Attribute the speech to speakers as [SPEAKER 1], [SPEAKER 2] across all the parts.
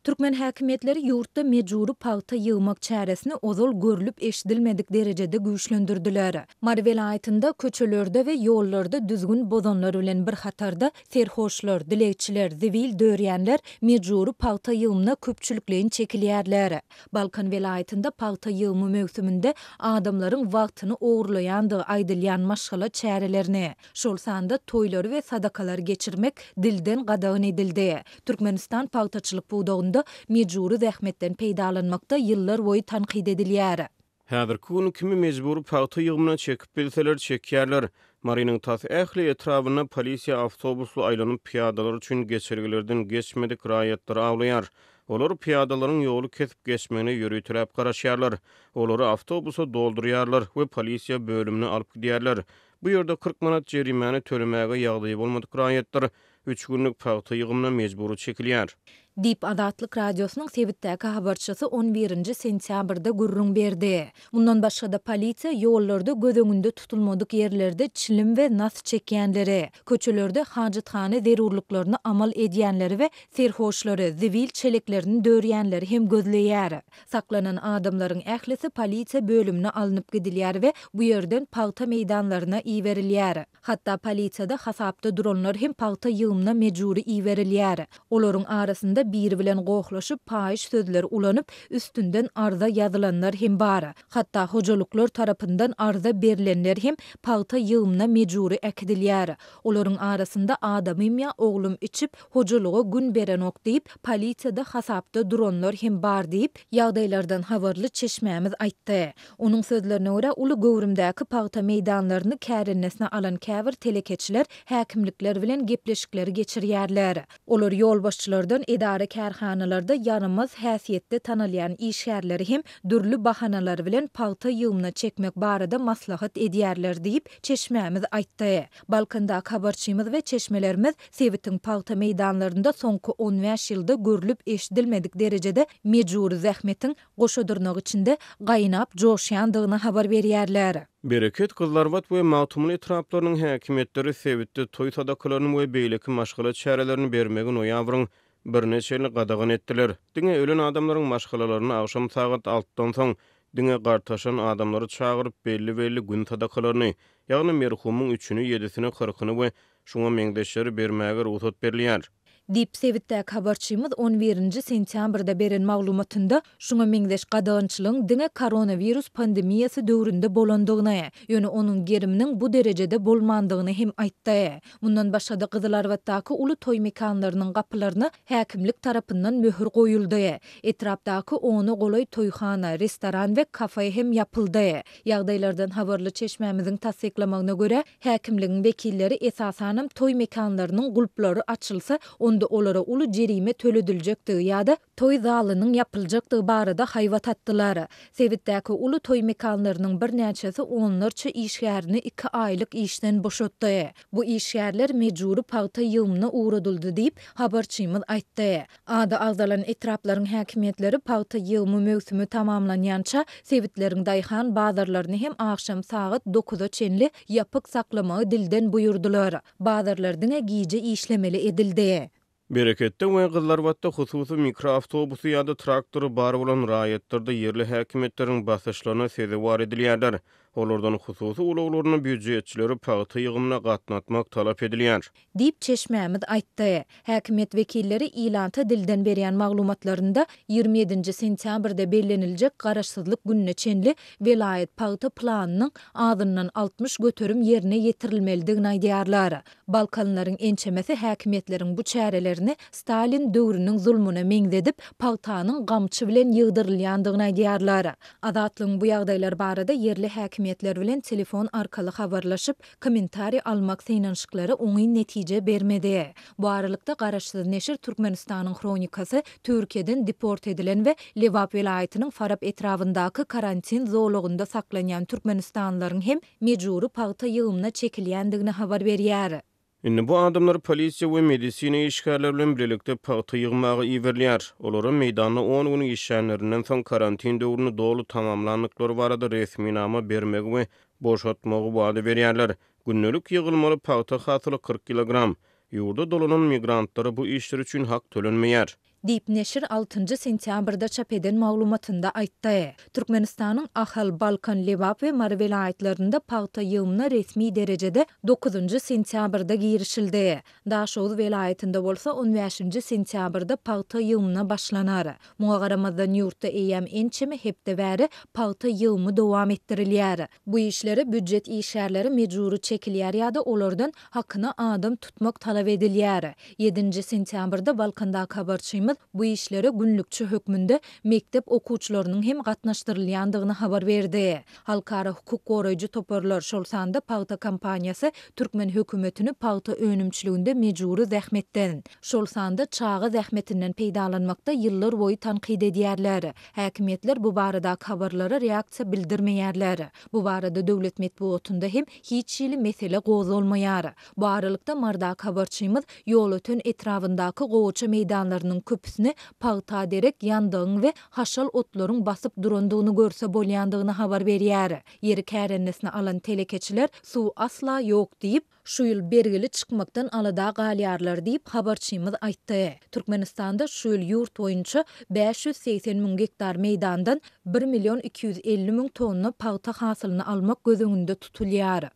[SPEAKER 1] Türkmen häkimetleri ýurtda mejburi paýta ýygmak çäresini ozal görülüp eşdilmedik derejede güýçlendirdiler. Mary welaýatynda köçelerde we ýollarda düzgün bozanlar bilen bir hatarda serhoşlar, dilekçiler, zivil dörýänler mejburi paýta ýygmyna köpçülikleýin çekilýärler. Balkan welaýatynda paýta ýygmy mövsüminde adamlaryň wagtyny ogurlaýandy aýdylýan maşgala çärelerini, şol sanda toýlary we sadakalary geçirmek dilden gadagyn edildi. Türkmenistan paýtaçylyk buğdağında mejburi zähmetden peýdalanmakda ýyllar boýy tanqid edilýär.
[SPEAKER 2] Häzirki güni kimi mejburi paýta ýygmyna çekip bilseler çekýärler. Marynyň tas ähli etrawyna polisiýa awtobusly aýlanyp piýadalar üçin geçirgilerden geçmedik raýatlar awlaýar. Olar piýadalaryň ýoly kesip geçmegine ýürüýtüräp garaşýarlar. Olary awtobusa doldurýarlar we polisiýa bölümine alyp gidýärler. Bu ýerde 40 manat jerimäni tölemäge ýagdaý bolmadyk raýatlar 3 günlük paýta ýygmyna mejburi çekilýär.
[SPEAKER 1] Dip Adatlyk radiosynyň Sebitdäki habarçysy 11 sentýabrda gurrun berdi. Bundan başga da polisiýa ýollarda göz tutulmadyk ýerlerde çilim we nas çekýänleri, köçelerde hajythana zerurlyklaryna amal edýänleri we serhoşlary, zivil çeleklerini dörýänleri hem gözleýär. Saklanan adamlaryň ählisi polisiýa bölümine alınıp gidilýär we bu ýerden paýta meýdanlaryna iýerilýär. Hatda polisiýada hasapda duranlar hem paýta ýygmyna mejburi iýerilýär. Olaryň arasynda biri bilen gohlaşyp paýyş sözleri ulanyp üstünden arza ýazylanlar hem bar. Hatda hojalyklar tarapyndan arza berilenler hem paýta ýygmyna mejburi ekdilýär. Olaryň arasynda adamym ýa oglum içip hojalyga gün berenok diýip polisiýada hasapda duranlar hem bar diýip ýagdaýlardan habarly çeşmämiz aýtdy. Onuň sözlerine görä uly gowrumdäki paýta meýdanlaryny kärennesine alan käbir telekeçiler häkimlikler bilen gepleşikleri geçirýärler. Olar ýol başçylardan idare kärhanalarda ýarymaz häsiýetde tanalýan işgärleri hem dürli bahanalar bilen paýta ýygmyna çekmek barada maslahat edýärler diýip çeşmämiz aýtdy. Balkanda habarçymyz we çeşmelerimiz Sebitiň paýta meýdanlarynda soňky 15 ýylda görülüp eşdilmedik derejede mejburi zähmetiň goşadyrnak içinde gaýnap joşýandygyny habar berýärler.
[SPEAKER 2] Bereket Kızlarbat we Mawtumly etraplarynyň häkimetleri Sebitde toý sadakalaryny we beýleki maşgala çärelerini bermegi noýabryň bir neçe ýyl gadagyn etdiler. Diňe ölen adamlaryň maşgalalaryny agşam sagat 6-dan soň diňe gartaşan adamlary çagyryp belli gün sadakalaryny, ýagny merhumyň 3-nü, 7-sini, 40-ny we şoňa meňdeşleri bermäge ruhsat berilýär.
[SPEAKER 1] Dip Sebitdäki habarçymyz 11 sentýabrda beren maglumatynda şoňa meňdeş gadagynçylygyň diňe koronavirus pandemiýasy döwründe bolandygyny, ýöne onuň geriminiň bu derejede bolmandygyny hem aýtdy. Mundan başga da Gyzylarbatdaky uly toý mekanlarynyň gapylaryna häkimlik tarapyndan möhür goýuldy. Etrapdaky ony golay toýxana, restoran we kafe hem ýapyldy. Ýagdaýlardan habarly çeşmämiziň tasdiklamagyna görä, häkimligiň wekilleri esasanam toý mekanlarynyň gulplary açylsa onda olara uly jerime tölediljekdi ýa-da toý zalynyň ýapyljakdygy barada haýwat atdylar. Sebitdäki uly toý mekanlarynyň bir näçesi onlarça işgärini 2 aýlyk işden boşatdy. Bu işgärler mejburi paýta ýygmyna uğradyldy diýip habarçymyz aýtdy. Ada agzalan etraplaryň häkimetleri paýta ýygmy mövsümi tamamlanýança sebitleriň daýhan bazarlaryny hem akşam saat 9-a çenli ýapyk saklamagy dilden buýurdular. Bazarlar diňe giýje işlemeli edildi.
[SPEAKER 2] Bereketde we Gyzlarbatda hususy mikroawtobusu ýa-da traktory bar bolan raýatlarda ýerli häkimetleriň basyşlaryna sezewar edilýärler. Olardan hususy ulaglaryny büdjetçileri paýta ýygmyna gatnatmak talap edilýär.
[SPEAKER 1] Dip çeşmämiz aýtdy. Häkimet wekilleri ilanta dilden berýän maglumatlarynda 27 sentýabrda bellenilejek garaşsyzlyk gününe çenli welaýat paýta planynyň azyndan 60 göterim ýerine ýetirilmelidigini aýdýarlar. Balkanlaryň ençemesi häkimetleriň bu çärelerini Stalin döwrüniň zulmuna meňzedip paýtanyň gamçy bilen ýygdyrylýandygyny aýdýarlar. Adatlyň bu ýagdaýlar barada ýerli häkimetler bilen telefon arkaly habarlaşyp kommentari almak synanşyklary oňy netije bermedi. Bu aralykda garaşsyz neşir Türkmenistanyň kronikasy Türkiýeden deport edilen we Lewap welaýatynyň Farab etrawyndaky karantin zolugunda saklanýan türkmenistanlylaryň hem mejburi paýta ýygmyna çekilýändigini habar berýär.
[SPEAKER 2] Indi bu adamlar polisiýa we medisina işgärleri bilen birlikde paýta ýygmagy iýerler. Olaryň meýdanyna 10 gün işçilerinden soň karantin döwrüni dolu tamamlandyklary barada resmi nama bermegi we boşatmagy wada berýärler. Günnelik ýygylmaly paýta hasyly 40 kilogram. Ýurda dolanan migrantlara bu işler üçin hak tölenmeýär.
[SPEAKER 1] Dip neşir 6 sentyabrda çap eden maglumatynda aýtdy. Türkmenistanyň Ahal, Balkan, Lebap we Mary vilayatlarynda paýta ýygyna resmi derejede 9 sentyabrda girişildi. Daşoz vilayatynda bolsa 15 sentyabrda paýta ýygyna başlanar. Muňa garamazdan ýurtda eýem ençemi hepde bäri paýta ýygyny dowam etdirilýär. Bu işleri büdjet işgärleri mejburi çekilýär ýa-da olardan hakyna adam tutmak talap edilýär. 7 sentyabrda Balkandaky habarçymyz bu işleri günlükçü hökmünde mektep okuwçylarynyň hem gatnaşdyrylýandygyny habar berdi. Halkara hukuk goraýjy toparlar şol sanda paýta kampaniýasy Türkmen hökümetini paýta önümçiliginde mejburi zähmetden. Şol sanda çağı zähmetinden peýdalanmakda ýyllar boýy tanqid edýärler. Häkimetler bu barada habarlara reaksiýa bildirmeýärler. Bu barada döwlet medeniýetinde hem hiç ýyly mesele gozulmaýar. Bu aralykda mardak habarçymyz ýol ötün etrafyndaky gowaça meýdanlarynyň köpüsini paýta derek ýandygyny we haşal otlaryň basyp durandygyny görse bolýandygyny habar berýär. Ýeri kärennesine alan telekeçiler suw asla ýok diýip şu ýyl bergili çykmakdan alada galýarlar diýip habarçymyz aýtdy. Türkmenistanda şu ýyl ýurt boýunça 580 000 hektar meýdandan 1.250 000 tonna paýta hasylyny almak göz öňünde tutulýar.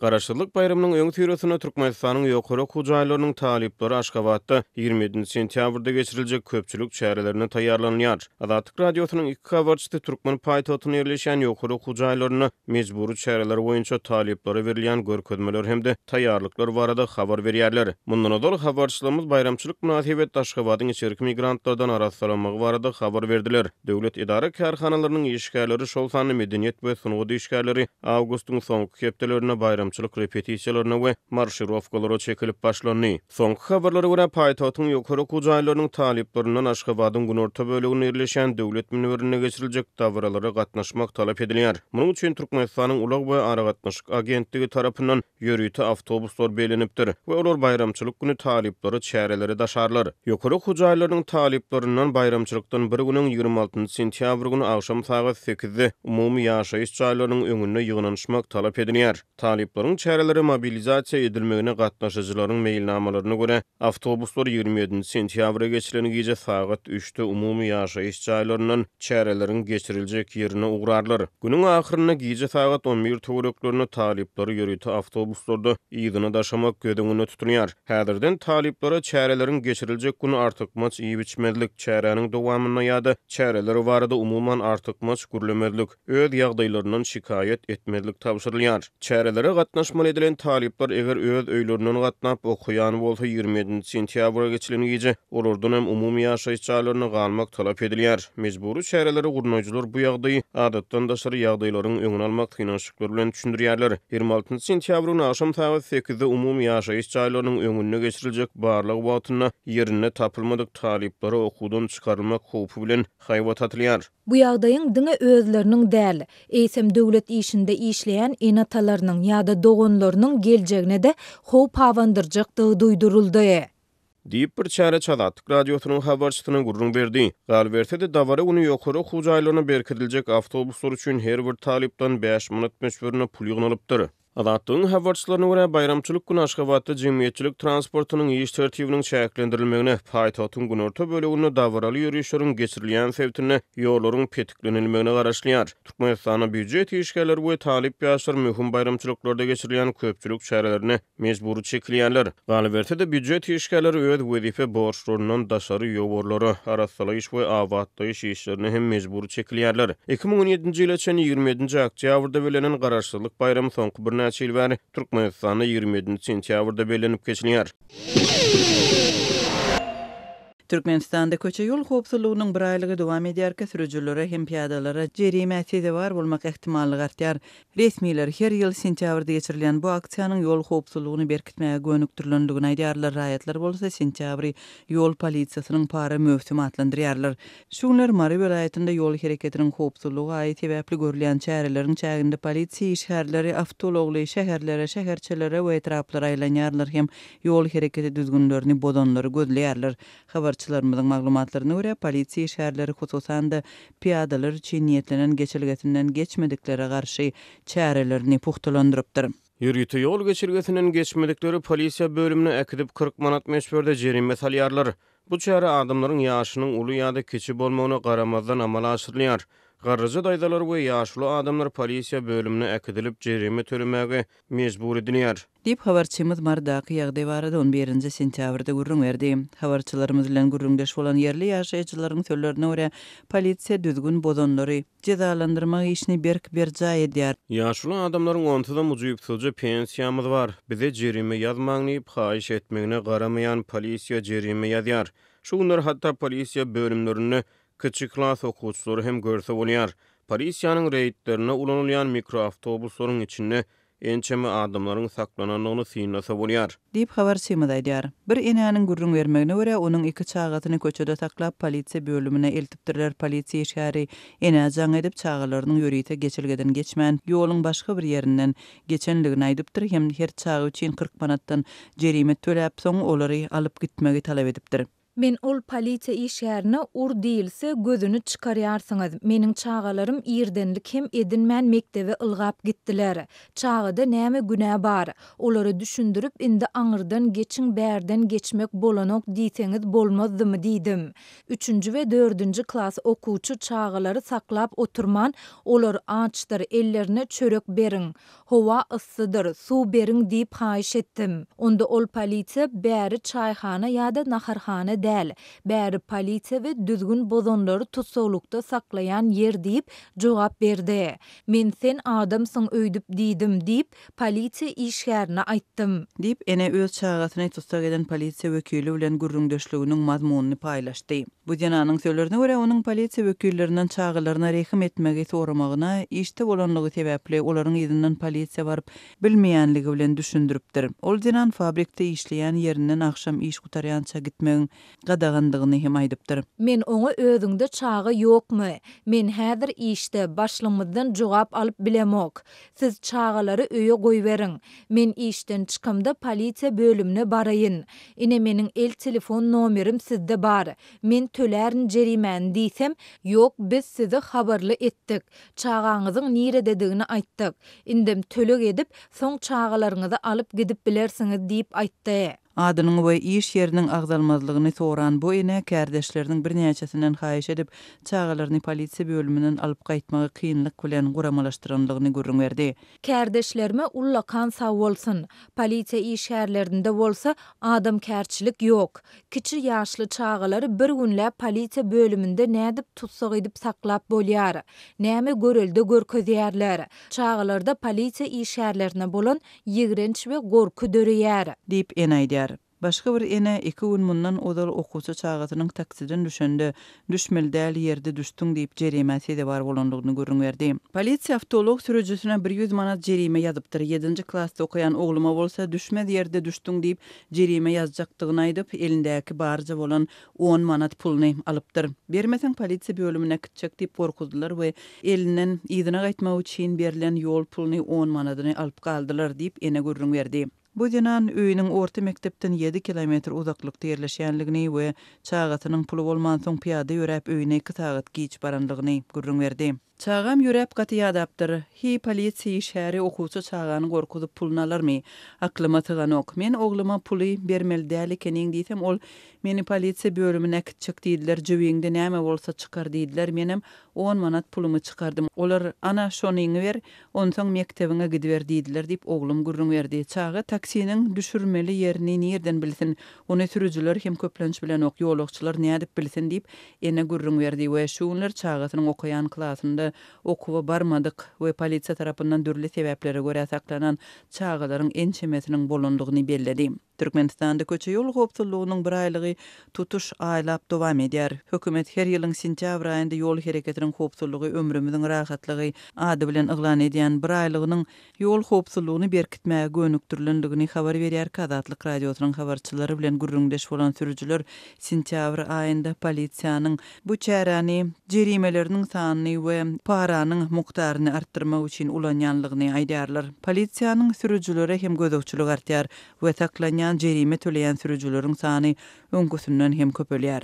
[SPEAKER 2] Garaşdyrlyk bayramynyň öňü türesine Türkmenistanyň ýokary hujaýlarynyň talyplary Aşgabatda 27 sentyabrda geçiriljek köpçülük çärelerine taýýarlanýar. Azatlyk radiosynyň iki habarçysy Türkmen paýtagyna ýerleşen ýokary hujaýlaryny mejburi çäreler boýunça talyplary berilýän görkezmeler hemde taýýarlyklar barada habar berýärler. Mundan öňki habarçylarymyz bayramçylyk münasibetde Aşgabatyň içerki migrantlardan arassalamagy barada habar berdiler. Döwlet idara karhanalarynyň işgärleri şol sany medeniýet we sunugy işgärleri awgustyň soňky hepdelerine bayram repetisiýalaryna we marşirowkalara çekilip başlandy. Soňky habarlara görä paýtagyň ýokary hujaýlarynyň talyplaryndan Aşgabatyň günorta bölegine ýerleşen döwlet münberine geçiriljek dawralara gatnaşmak talap edilýär. Munyň üçin Türkmenistanyň Ulaq we Ara gatnaşyk agentligi tarapyndan ýörüýti awtobuslar belenipdir we olar bayramçylyk güni talyplary çäreleri daşarlar. Ýokary hujaýlarynyň talyplaryndan bayramçylykdan bir güniň 26 sentyabr güni akşam saat 8-de umumy ýaşaýyş çaýlarynyň öňünde ýygnanşmak talap edilýär. Talyplaryň çäreleri mobilizasiýa edilmegine gatnaşyjylaryň meýilnamalaryna görä awtobuslar 27 sentyabra geçilen gece saat 3-de umumy ýaşaýyş çaýlaryndan çäreleriň geçiriljek ýerine ugrarlar. Günüň ahyryna gece saat 11 töwereklerine talyplary ýörüýti awtobuslarda ýygyny daşamak gödüňüne tutulýar. Häzirden talyplara çäreleriň geçiriljek güni artykmaç iýiçmezlik çäreniň dowamyna ýa-da çäreleri barada umuman artykmaç gürlemezlik, öz ýagdaýlarynyň şikayet etmezlik tapşyrylýar. Çärelere gatnaşmaly edilen talyplar eger öz öýlerinden gatnap okuýan bolsa 27 sentyabra geçilen gece olardan hem umumy ýaşaýyş çaýlaryna galmak talap edilýär. Mejburi çäreleri gurnaýjylar bu ýagdaýy adatdan daşary ýagdaýlaryň öňüni almak synanşyklar bilen düşündirýärler. 26 sentyabr güni akşam saat 8-de umumy ýaşaýyş çaýlarynyň öňüne geçiriljek barlyk wagtyna ýerine tapylmadyk talyplary okuwdan çykarylmak howpy bilen haýbat atylýar.
[SPEAKER 1] Bu ýagdaýyň diňe özleriniň däl, eýsem döwlet işinde işleýän enatalarynyň ýa-da dogonlarynyň geljegine de howp hawandyrjakdygy duýduruldy.
[SPEAKER 2] Diýip bir çäre Azatlyk radiosynyň habarçysyna gurrun berdi. Gal berse-de dawara güni ýokary hujaýlaryna berkediljek awtobuslar üçin her bir talypdan 5 manat meşberine pul ýygnalypdyr. Azatlygyň habarçylaryna görä bayramçylyk güni Aşgabatda jemgyýetçilik transportynyň iş tertibiniň çäklendirilmegine, paýtagyň günorta böleginde dawraly ýürüýüşleriň geçirilýän sebäpine ýollaryň petiklenilmegine garaşlýar. Türkmenistanyň büdjet işgärleri we talyp ýaşlar möhüm bayramçylyklarda geçirilýän köpçülük çärelerine mejburi çekilýärler. Galy berse-de büdjet işgärleri öz wezife borçlaryndan daşary ýowarlary, arassalyş we awatlaýyş işlerine hem mejburi çekilýärler. 2017-nji ýyla çen 27-nji oktýabrda belenen garaşdyrlyk bayram soňky bir näçe ýyl bäri Türkmenistanda 27 sentyabrda belenip geçilýär.
[SPEAKER 3] Türkmenistanda köçe ýol howpsuzlygynyň bir aýlygy dowam edýärkä sürüjülere hem piýadalara jerimäsi bar bolmak ähtimallygy artýar. Resmiler her ýyl sentýabrda geçirilýän bu aksiýanyň ýol howpsuzlygyny berkitmäge gönükdirlendigini aýdýarlar. Raýatlar bolsa sentyabry ýol polisiýasynyň para möhsümi atlandyrýarlar. Şuňlar Mary vilayatynda ýol hereketiniň howpsuzlygy aýt sebäpli görülýän çäreleriň çäginde polisiýa işgärleri awtologly şäherlere, şäherçilere we etraplara aýlanýarlar hem ýol hereketi düzgünlerini bodanlary gözleýärler. Habarçylarymyzyň maglumatlaryna görä polisiýa işgärleri hususan da piýadalar üçin niýetlenen geçilgetinden geçmedikleri garşy çärelerini puhtalandyrypdyr.
[SPEAKER 2] Ýürüýte ýol geçirgesinden geçmedikleri polisiýa bölümine ekidip 40 manat meşberde jerime salýarlar. Bu çare adamlaryň ýaşynyň uly ýa-da kiçi bolmagyna garamazdan amal aşyrylýar. Garryja daýdalar we ýaşly adamlar polisiýa bölümine ekidilip jerime tölemäge mejbur edilýär.
[SPEAKER 3] Dip habarçymyz mardaky ýagdaý barada 11 sentýabrda gurrun berdi. Habarçylarymyz bilen gurrundaş bolan yerli ýaşaýjylaryň sözlerine görä, polisiýa düzgün bozonlary cezalandyrmak işini berja edýär.
[SPEAKER 2] Ýaşly adamlaryň ontadan mujuýupsyjy pensiýamyz bar. Bize jerime ýazmagyny haýyş etmegine garamaýan polisiýa jerime ýazýar. Şu günler hatda polisiýa bölümlerini kiçik klas okuwçylary hem görse bolýar. Polisiýanyň reýtlerine ulanylýan mikroawtobuslaryň içinde ençeme adamlaryň saklananyny synlasa bolýar.
[SPEAKER 3] Dip habarçymyz aýdýar. Bir enäniň gurrun bermegine görä onuň iki çagatyny köçede saklap polisiýa bölümine eltipdirler. Polisiýa işgäri enä jaň edip çagalarynyň ýörüýte geçilgeden geçmän ýoluň başga bir ýerinden geçenligini aýdypdyr hem her çagy üçin 40 manatdan jerime töläp soň olary alyp gitmegi talap edipdir.
[SPEAKER 1] Men ol polisiýa işgärine ur diýilse gözüni çykarýarsyňyz. Meniň çagalarym ýerdenlik hem edinmän mektebe ylgap gitdiler. Çagada näme günä bar? Olary düşündirip indi aňyrdan geçiň bärden geçmek bolanok diýseňiz bolmazdymy diýdim. 3-nji we 4-nji klas okuwçy çagalary saklap oturman, olar açdyr, ellerine çörek beriň, howa yssydyr, suw beriň diýip haýyş etdim. Onda ol polisiýa bäri çaýhana ýa-da naharhana däl, bäri polisiýa we düzgün bozonlary tutsaglykda saklaýan ýer diýip jogap berdi. Men sen adamsyň öýdüp diýdim diýip polisiýa işgärine aýtdym.
[SPEAKER 3] Dip ene öz çagatyny tutsak eden polisiýa wekili bilen gurrundaşlygynyn mazmunyny paýlaşdy. Bu jananyň sözlerine görä onuň polisiýa wekillerinden çagalaryna rehim etmegi soramagyna işte bolanlygy sebäpli olaryň ýerinden polisiýa baryp bilmeýänligi bilen düşündiripdir. Ol janan fabrikde işleýän ýerinden akşam iş gutarýança gitmegiň gadagandygyny hem aýdypdyr.
[SPEAKER 1] Men oňa özüňde çagy ýokmy? Men häzir işte başlymyzdan jogap alyp bilemok. Siz çagalary öýe goýberiň. Men işden çykymda polisiýa bölümine baraýyn. Ine meniň el telefon nomerim sizde bar. Men tölärin jerimän diýsem, ýok biz sizi habarly etdik. Çagaňyzyň nirededigini aýtdyk. Indim tölek edip soň çagalaryňyzy alyp gidip bilersiňiz diýip aýtdy.
[SPEAKER 3] Adynyň we iş ýeriniň agdalmazlygyny soran bu ene kärdeşleriniň bir näçesinden haýyş edip çagalaryny polisiýa bölümünden alyp gaýtmagy kynlyk bilen guramalaşdyranlygyny görüň berdi.
[SPEAKER 1] Kärdeşlerime ullakan sag bolsun. Polisiýa işgärlerinde bolsa adam kärçilik ýok. Kiçi ýaşly çagalary bir günläp polisiýa bölümünde nädip tutsak edip saklap bolýar. Näme görelde görkezýärler. Çagalarda polisiýa işgärlerine bolan ýigrenç we gorky döreýär.
[SPEAKER 3] Dip ene aýdýar. Başga bir ene 2 gün mundan odal okuwçy çagatynyň taksiden düşende düşmeli däl ýerde düşdüň diýip jerimesi de bar bolanlygyny görüň berdi. Polisiýa avtolog sürücüsine 100 manat jerime ýazypdyr. 7-nji klasda okuyan ogluma bolsa düşmedi ýerde düşdüň diýip jerime ýazjakdygyny aýdyp elindäki barja bolan 10 manat pulny alypdyr. Bermeseň polisiýa bölümine gitjek diýip gorkudylar we elinden ýygyna gaýtmak üçin berilen ýol pulny 10 manatyny alyp galdylar diýip ene görüň berdi. Bu janan öýüniň orta mektepden 7 kilometr uzaklykda ýerleşýänligini we çagatynyň pulu bolman soň piýada ýörep öýüne 2 sagat giç barandygyny görüň berdi. Çagam ýörep gaty ýadapdyr. Hi polisiýa işgäri okuwçy çagany gorkudyp pulny alarmy? Aklyma tyganok. Men ogluma puly bermeli däl ekeniň diýsem ol meni polisiýa bölümine gitjek diýdiler. Jöbeňde näme bolsa çykar diýdiler. Menem 10 manat pulumy çykardym. Olar ana şonyňy ber, onsoň mektebiňe gidiber diýdiler diýip oglum gurrun berdi. Çaga taksiniň düşürmeli ýerini nerden bilsin? Ony sürüjüler hem köplenç bilen ok ýolagçylar nädip bilsin diýip ene gurrun berdi we şu günler çagatynyň okuyan klasynda okuwa barmadyk we polisiýa tarapyndan dürli sebäplere görä saklanan çagalaryň ençemesiniň bolandygyny belledi. Türkmenistanda köçe ýol howpsuzlygynyň bir aýlygy tutuş aýlap dowam edýär. Hökümet her ýylyň sentýabr aýynda ýol hereketiniň howpsuzlygy ömrümiziň rahatlygy ady bilen eglan edýän bir aýlygynyň ýol howpsuzlygyny berkitmäge gönükdirilendigini habar berýär. Azatlyk radiosynyň habarçylary bilen gurrundaş bolan sürüjüler sentýabr aýynda polisiýanyň bu çärany jerimeleriniň sanyny we paranyň mukdaryny artdyrmak üçin ulanýanlygyny aýdýarlar. Polisiýanyň sürüjülere hem gözükçülük artýar we saklanýan jerime töleýän sürüjüleriň sany öňküsünden hem köpelýär.